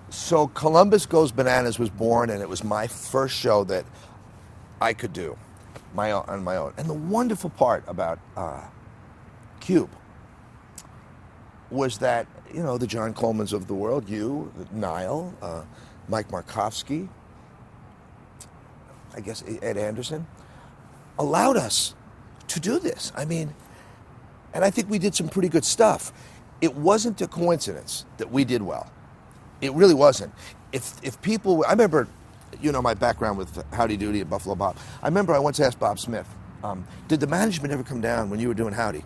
So Columbus Goes Bananas was born, and it was my first show that I could do on my own. And the wonderful part about QUBE was that, you know, the John Colemans of the world, you, Niall, Mike Markovsky, I guess Ed Anderson, allowed us to do this. I mean, and I think we did some pretty good stuff. It wasn't a coincidence that we did well. It really wasn't. If people, I remember, you know, my background with Howdy Doody at Buffalo Bob. I remember I once asked Bob Smith, did the management ever come down when you were doing Howdy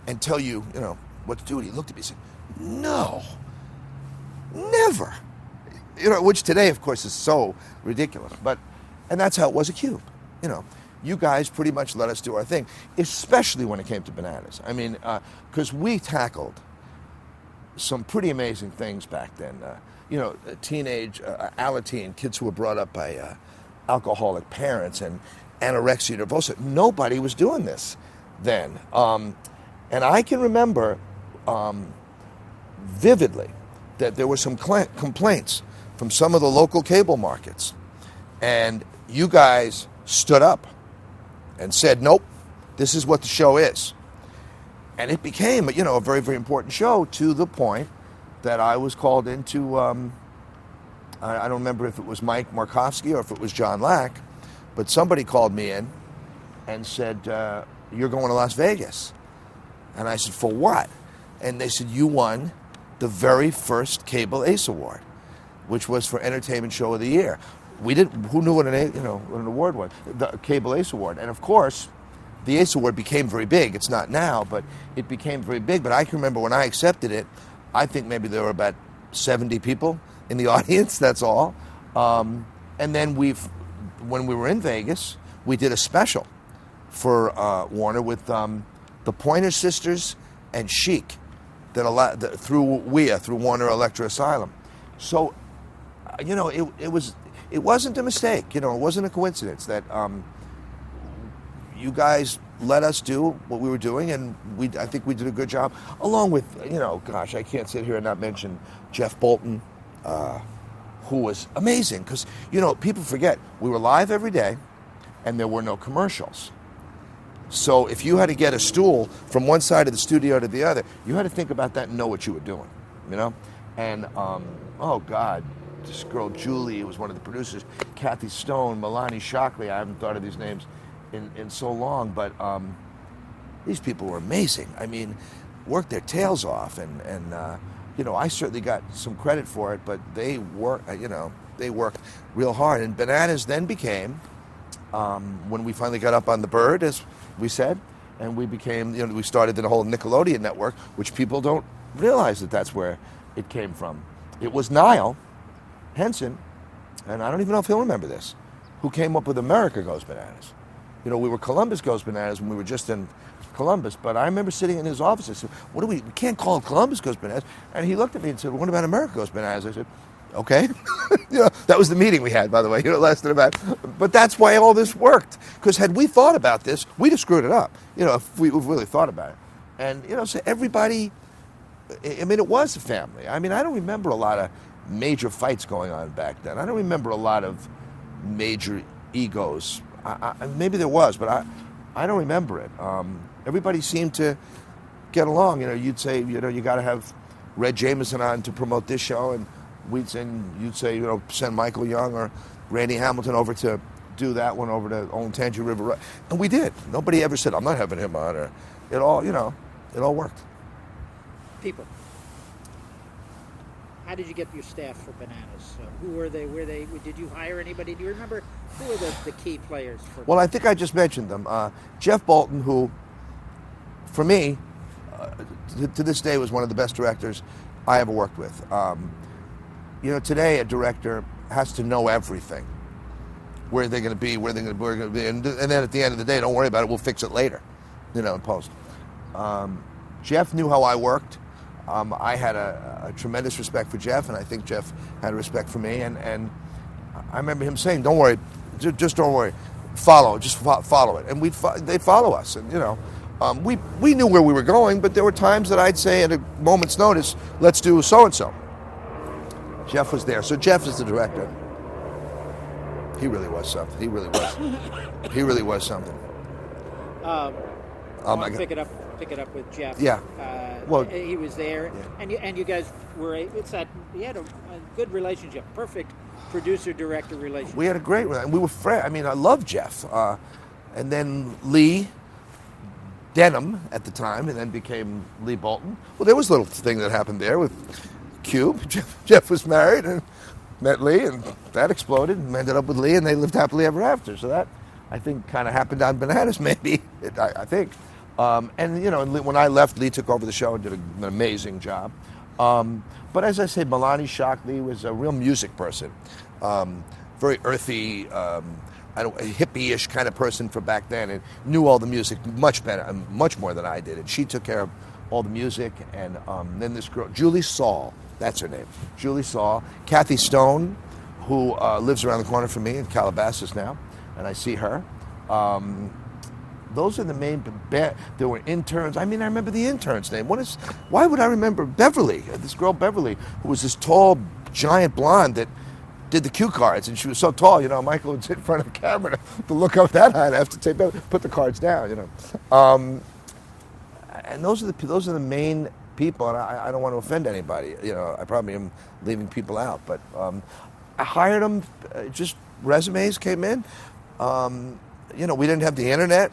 and tell you, you know, what to do? And he looked at me and said, no, never. You know, which today, of course, is so ridiculous. And that's how it was at QUBE. You know, you guys pretty much let us do our thing, especially when it came to Bananas. I mean, because we tackled some pretty amazing things back then. You know, teenage Alateen, kids who were brought up by alcoholic parents and anorexia nervosa. Nobody was doing this then. And I can remember vividly that there were some complaints from some of the local cable markets. And you guys stood up and said, nope, this is what the show is. And it became, you know, a very, very important show, to the point that I was called into, I don't remember if it was Mike Markovsky or if it was John Lack, but somebody called me in and said, you're going to Las Vegas. And I said, for what? And they said, you won the very first Cable Ace Award, which was for Entertainment Show of the Year. We didn't. Who knew what an award was? The Cable Ace Award. And of course, the Ace Award became very big. It's not now, but it became very big. But I can remember when I accepted it, I think maybe there were about 70 people in the audience. That's all. And then when we were in Vegas, we did a special for Warner with the Pointer Sisters and Chic through Warner Electra Asylum. So, you know, it wasn't a mistake. You know, it wasn't a coincidence that you guys let us do what we were doing, and I think we did a good job. Along with, you know, gosh, I can't sit here and not mention Jeff Bolton, who was amazing. Because, you know, people forget, we were live every day, and there were no commercials. So if you had to get a stool from one side of the studio to the other, you had to think about that and know what you were doing, you know? And, oh, God, this girl, Julie, was one of the producers, Kathy Stone, Milani Shockley, I haven't thought of these names in so long, but these people were amazing. I mean, worked their tails off, and you know, I certainly got some credit for it, but they worked real hard. And Bananas then became, when we finally got up on the bird, as we said, and we became, you know, we started the whole Nickelodeon network, which people don't realize that that's where it came from. It was Niall Henson, and I don't even know if he'll remember this, who came up with America Goes Bananas. You know, we were Columbus Goes Bananas when we were just in Columbus, but I remember sitting in his office and said, we can't call it Columbus Goes Bananas. And he looked at me and said, well, what about America Goes Bananas? I said, okay. You know, that was the meeting we had, by the way. You know, it lasted about, but that's why all this worked. Because had we thought about this, we'd have screwed it up, you know, if we really thought about it. And, you know, so everybody, I mean, it was a family. I mean, I don't remember a lot of major fights going on back then. I don't remember a lot of major egos. Maybe there was, but I don't remember it. Everybody seemed to get along. You know, you'd say, you know, you got to have Red Jameson on to promote this show, and you'd say, you know, send Michael Young or Randy Hamilton over to do that one over to Old Tangent River, and we did. Nobody ever said, I'm not having him on, or it all, you know, it all worked. People. How did you get your staff for Bananas? Who were they? Did you hire anybody? Do you remember who were the key players for? Well, I think I just mentioned them. Jeff Bolton, who, for me, to this day was one of the best directors I ever worked with. You know, today a director has to know everything. Where they're going to be, where they're going to be, and then at the end of the day, don't worry about it. We'll fix it later, you know, in post. Jeff knew how I worked. I had a tremendous respect for Jeff, and I think Jeff had a respect for me. And I remember him saying, "Don't worry, just don't worry, follow it." And they'd follow us, and you know, we knew where we were going, but there were times that I'd say at a moment's notice, "Let's do so and so." Jeff was there. So Jeff is the director. He really was something. He really was. He really was something. I Oh my want to God. pick it up with Jeff. Yeah. Well, he was there, yeah. and you guys were. You had a good relationship, perfect producer-director relationship. We had a great relationship. We were friends. I mean, I love Jeff. And then Lee Denham at the time, and then became Lee Bolton. Well, there was a little thing that happened there with QUBE. Jeff was married and met Lee, and that exploded and ended up with Lee, and they lived happily ever after. So that, I think, kind of happened on Bananas, maybe, I think. And, you know, when I left, Lee took over the show and did an amazing job. But as I say, Milani Shockley was a real music person. Very earthy, a hippie-ish kind of person for back then, and knew all the music much better, much more than I did. And she took care of all the music. And then this girl, Julie Saul, that's her name, Julie Saul. Kathy Stone, who lives around the corner from me in Calabasas now, and I see her. Those are the main. There were interns. I mean, I remember the intern's name. Why would I remember Beverly? This girl Beverly, who was this tall, giant blonde that did the cue cards, and she was so tall. You know, Michael would sit in front of the camera to look up that high. I have to put the cards down. You know, and those are the main people. And I don't want to offend anybody. You know, I probably am leaving people out, but I hired them. Just resumes came in. You know, we didn't have the internet.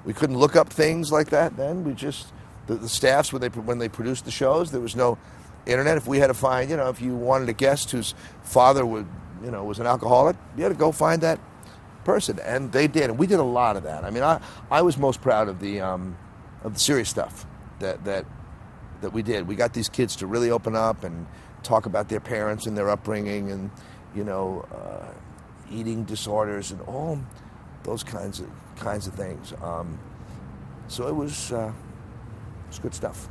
We couldn't look up things like that then. We just, the staffs, when they produced the shows, there was no internet. If we had to find, you know, if you wanted a guest whose father was an alcoholic, you had to go find that person. And they did. And we did a lot of that. I mean, I was most proud of the serious stuff that we did. We got these kids to really open up and talk about their parents and their upbringing and, you know, eating disorders and all those kinds of things. So it was good stuff.